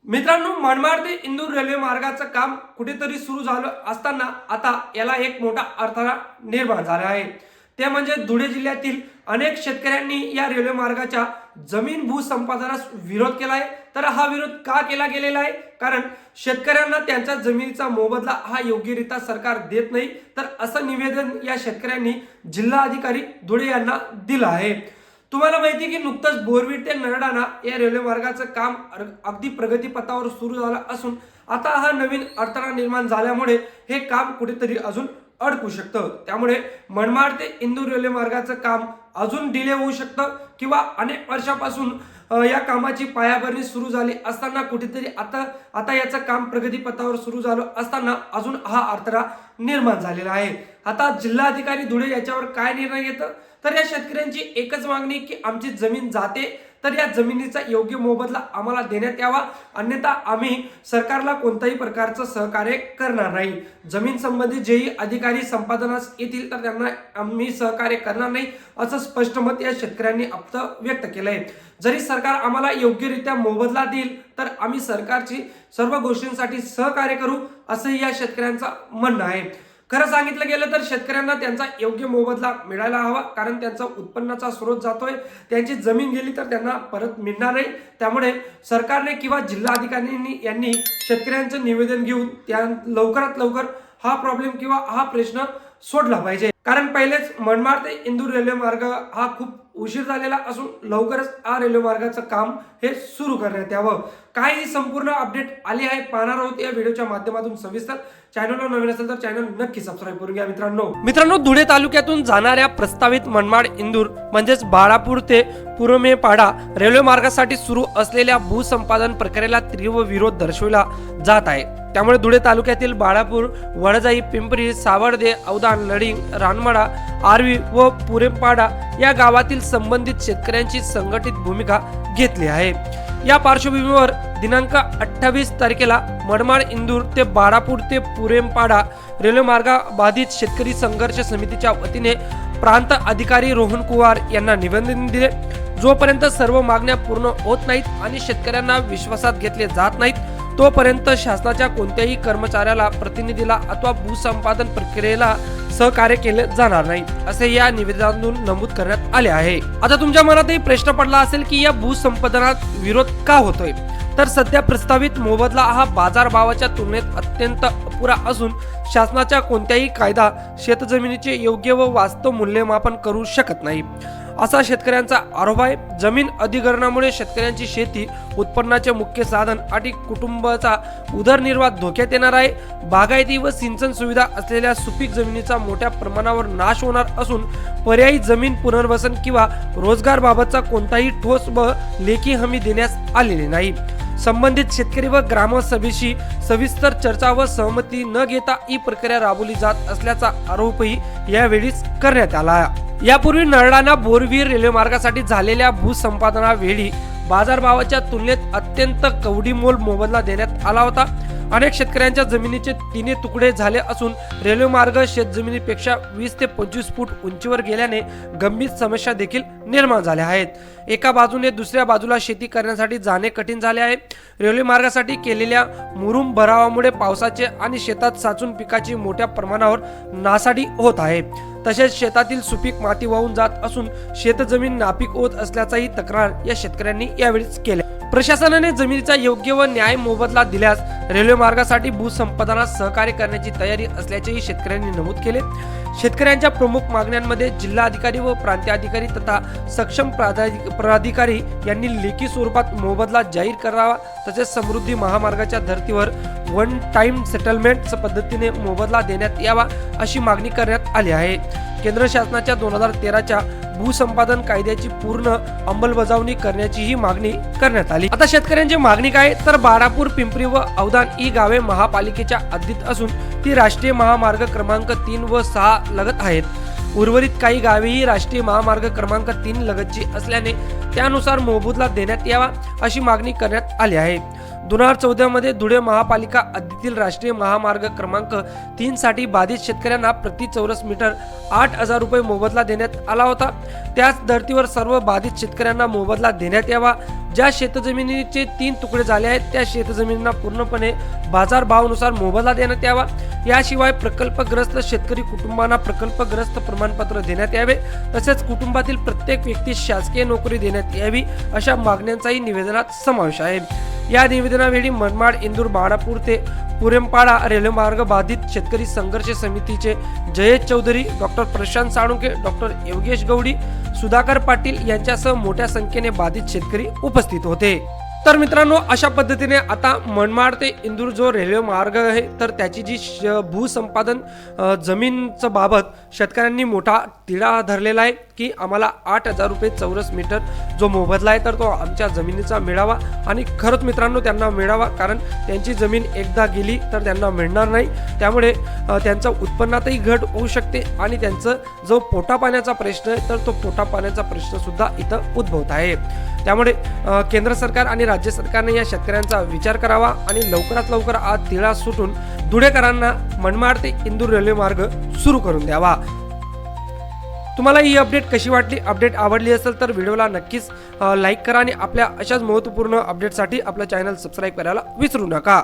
मित्रांनो, मनमाड ते इंदूर रेल्वे मार्गाचं काम कुठेतरी सुरू झालं असताना आता याला एक मोठा अडथळा निर्माण झाला आहे। ते म्हणजे धुळे जिल्ह्यातील अनेक शेतकऱ्यांनी या रेल्वे मार्गाच्या जमीन भूसंपादनास विरोध केला आहे। तर हा विरोध का केला गेलेला आहे? कारण शेतकऱ्यांना त्यांच्या जमिनीचा मोबदला हा योग्यरित्या सरकार देत नाही। तर असं निवेदन या शेतकऱ्यांनी जिल्हा अधिकारी धुळे यांना दिलं आहे। तुम्हाला माहिती आहे की नुकतंच बोरवीड ते नरडाणा या रेल्वे मार्गाचं काम अगदी प्रगतीपथावर सुरू झालं असून आता हा नवीन अडथळा निर्माण झाल्यामुळे हे काम कुठेतरी अजून अडकू शकतं। त्यामुळे मनमाड ते इंदूर रेल्वे मार्गाचं काम अजून डिले होऊ शकतं किंवा अनेक वर्षापासून या कामाची पायाभरणी सुरू झाली असताना कुठेतरी आता याचं काम प्रगतीपथावर सुरू झालं असताना अजून हा अडथळा निर्माण झालेला आहे। आता जिल्हाधिकारी धुळे याच्यावर काय निर्णय घेतं? तर या शेतकऱ्यांची एकच मागणी की आमची जमीन जाते तर या जमिनीचा योग्य मोबदला आम्हाला देण्यात यावा, अन्यथा आम्ही सरकारला कोणत्याही प्रकारचं सहकार्य करणार नाही। जमीन संबंधित जेही अधिकारी संपादनास येतील तर त्यांना आम्ही सहकार्य करणार नाही असं स्पष्ट मत या शेतकऱ्यांनी आपलं व्यक्त केलंय। जरी सरकार आम्हाला योग्यरित्या मोबदला देईल तर आम्ही सरकारची सर्व गोष्टींसाठी सहकार्य करू असं या शेतकऱ्यांचं म्हणणं आहे। खरं सांगितलं गेलं तर शेतकऱ्यांना त्यांचा योग्य मोबदला मिळायला हवा, कारण त्यांचा उत्पन्नाचा स्रोत जातोय, त्यांची जमीन गेली तर त्यांना परत मिळणार नाही। त्यामुळे सरकारने किंवा जिल्हाधिकाऱ्यांनी यांनी शेतकऱ्यांचं निवेदन घेऊन त्या लवकरात लवकर हा प्रॉब्लेम किंवा हा प्रश्न सोडला पाहिजे। कारण पहिलेच मनमाड ते इंदूर रेल्वे मार्ग हा खूप उशीर झालेला असून लवकरच हा रेल्वे मार्गाचं काम हे सुरू करण्यात यावं। काही संपूर्ण अपडेट आली आहे, पाहणार आहोत या व्हिडिओच्या माध्यमातून सविस्तर। चॅनलला नवीन असेल तर चॅनल नक्की सबस्क्राईब करून घ्या। मित्रांनो, धुळे तालुक्यातून जाणाऱ्या प्रस्तावित मनमाड इंदूर म्हणजेच बाळापूर ते पुरमेपाडा रेल्वे मार्गासाठी सुरू असलेल्या भूसंपादन प्रक्रियेला तीव्र विरोध दर्शवला जात आहे। त्यामुळे धुळे तालुक्यातील बाळापूर, वडजाई, पिंपरी, सावर्डे, औदान, लडिंग, रानमडा, आर्वी व पुरेपाडा या गावातील संबंधित शेतकऱ्यांची संघटित भूमिका घेतली आहे। या पार्श्वभूमीवर दिनांक 28 तारखेला मनमाड इंदूर ते बाळापूर ते पुरेपाडा रेल्वे मार्गाबाधित शेतकरी संघर्ष समितीच्या वतीने प्रांत अधिकारी रोहन कुमार यांना निवेदन दिले। जोपर्यंत सर्व मागण्या पूर्ण होत नाहीत आणि शेतकऱ्यांना विश्वासात घेतले जात नाहीत तोपर्यंत शासनाच्या कोणत्याही कर्मचाऱ्याला, प्रतिनिधीला अथवा भूसंपादन प्रक्रियेला सहकार्य केले जाणार नाही असे या निवेदनातून नमूद करण्यात आले आहे। आता तुमच्या मनातही प्रश्न पडला असेल की या भूसंपादनात विरोध का होतोय? तर सध्या प्रस्तावित मोबदला हा बाजारभावाच्या तुलनेत अत्यंत अपुरा असून शासनाच्या कोणत्याही कायदा शेतजमिनीचे योग्य व वास्तव मूल्यमापन करू शकत नाही असा शेतकऱ्यांचा आरोप आहे। जमीन अधिग्रहणामुळे शेतकऱ्यांची शेती उत्पन्नाचे मुख्य साधन आणि कुटुंबाचा उदरनिर्वाह धोक्यात येणार आहे। बागायती व सिंचन सुविधा असलेल्या सुपीक जमिनीचा मोठ्या प्रमाणावर नाश होणार असून पर्यायी जमीन पुनर्वसन किंवा रोजगारबाबतचा कोणताही ठोस व लेखी हमी देण्यात आलेली नाही। संबंधित शेतकरी व ग्रामसभेशी सविस्तर चर्चा व सहमती न घेता ही प्रक्रिया राबवली जात असल्याचा आरोपही यावेळी करण्यात आला। यापूर्वी नरडाणा बोरवीर रेल्वे मार्गासाठी झालेल्या भूसंपादनावेळी बाजारभावाच्या तुलनेत अत्यंत कवडीमोल मोबदला देण्यात आला होता। अनेक शेतकऱ्यांच्या जमिनीचे तिन्ही तुकडे झाले असून रेल्वे मार्ग शेतजमिनीपेक्षा 20 ते 25 फूट उंचीवर गेल्याने गंभीर समस्या देखील निर्माण झाल्या आहेत। एका बाजूने दुसऱ्या बाजूला शेती करण्यासाठी जाणे कठीण झाले आहे। रेल्वे मार्गासाठी केलेल्या मुरुम भरावामुळे पावसाचे आणि शेतात साचून पिकाची मोठ्या प्रमाणावर नासाडी होत आहे। तसेच शेतातील सुपीक माती वाहून जात असून शेतजमीन नापीक होत असल्याचाही तक्रार या शेतकऱ्यांनी यावेळी केली। प्रशासनाने जमिनीचा योग्य व न्याय मोबदला दिल्यास रेल्वे मार्गासाठी भूसंपादनास सहकार्य करण्याची तयारी असल्याचेही शेतकऱ्यांनी नमूद केले। शेतकऱ्यांच्या प्रमुख मागण्यांमध्ये जिल्हाधिकारी व प्रांतीय अधिकारी तथा सक्षम प्राधिकारी यांनी लेखी स्वरूपात मोबदला जाहीर करावा, तसेच समृद्धी महामार्गाच्या धर्तीवर वन टाइम सेटलमेंट पद्धतीने मोबदला देण्यात यावा अशी मागणी करण्यात आली आहे। केंद्र शासनाच्या 2013च्या भूसंपादन कायद्याची पूर्ण अंमलबजावणी करण्याची ही मागणी करण्यात आली। आता शेतकऱ्यांची मागणी काय? तर बाळापूर, पिंपरी व औदान ही गावे महापालिकेच्या हद्दीत असून ती राष्ट्रीय महामार्ग क्रमांक 3 व 6 लगत आहेत। उर्वरित काही गावेही राष्ट्रीय महामार्ग क्रमांक 3 लगतची असल्याने त्यानुसार मोबदला देण्यात यावा अशी मागणी करण्यात आली आहे। 2014 मध्ये धुळे महापालिका हद्दीतील राष्ट्रीय महामार्ग क्रमांक 3 साठी बाधित शेतकऱ्यांना प्रति चौरस मीटर 8,000 रुपये मोबदला देण्यात आला होता। त्याच धर्तीवर सर्व बाधित शेतकऱ्यांना मोबदला देण्यात यावा। ज्या शेतजमिनीचे 3 तुकडे झाले आहेत त्या शेतजमिनींना पूर्णपणे बाजार भावानुसार मोबदला देण्यात यावा। याशिवाय प्रकल्पग्रस्त शेतकरी कुटुंबांना प्रकल्पग्रस्त प्रमाणपत्र देण्यात यावे। तसेच कुटुंबातील प्रत्येक व्यक्तीस शासकीय नोकरी देण्यात यावी अशा मागण्यांचाही निवेदनात समावेश आहे। या निवेदनावेळी मनमाड, इंदूर, बाळापूर ते पुरेमपाडा रेल्वे मार्ग बाधित शेतकरी संघर्ष समितीचे जयेश चौधरी, डॉक्टर प्रशांत साळुंके, डॉक्टर योगेश गवडी, सुधाकर पाटील यांच्यासह मोठ्या संख्येने बाधित शेतकरी उपस्थित होते। तर मित्रांनो, अशा पद्धतीने आता मनमाड ते इंदूर जो रेल्वे मार्ग आहे तर त्याची जी भूसंपादन जमीनचं बाबत शेतकऱ्यांनी मोठा तिढा धरलेला आहे की आम्हाला 8,000 रुपये चौरस मीटर जो मोबदला आहे तर तो आमच्या जमिनीचा मिळावा। आणि खरंच मित्रांनो त्यांना मिळावा, कारण त्यांची जमीन एकदा गेली तर त्यांना मिळणार नाही। त्यामुळे त्यांच्या उत्पन्नातही घट होऊ शकते आणि त्यांचं जो पोटापाण्याचा प्रश्न आहे तर तो पोटापाण्याचा प्रश्न सुद्धा इथं उद्भवत आहे। त्यामुळे केंद्र सरकार आणि राज्य सरकारने या शेतकऱ्यांचा विचार करावा आणि लवकरात लवकर आज तिढा सुटून धुळेकरांना मनमाड ते इंदूर रेल्वे मार्ग सुरू करून द्यावा। तुम्हाला ही अपडेट कशी वाटली? अपडेट आवडली असेल तर व्हिडिओला नक्कीच लाईक करा आणि आपल्या अशाच महत्त्वपूर्ण अपडेटसाठी आपलं चॅनल सबस्क्राईब करायला विसरू नका।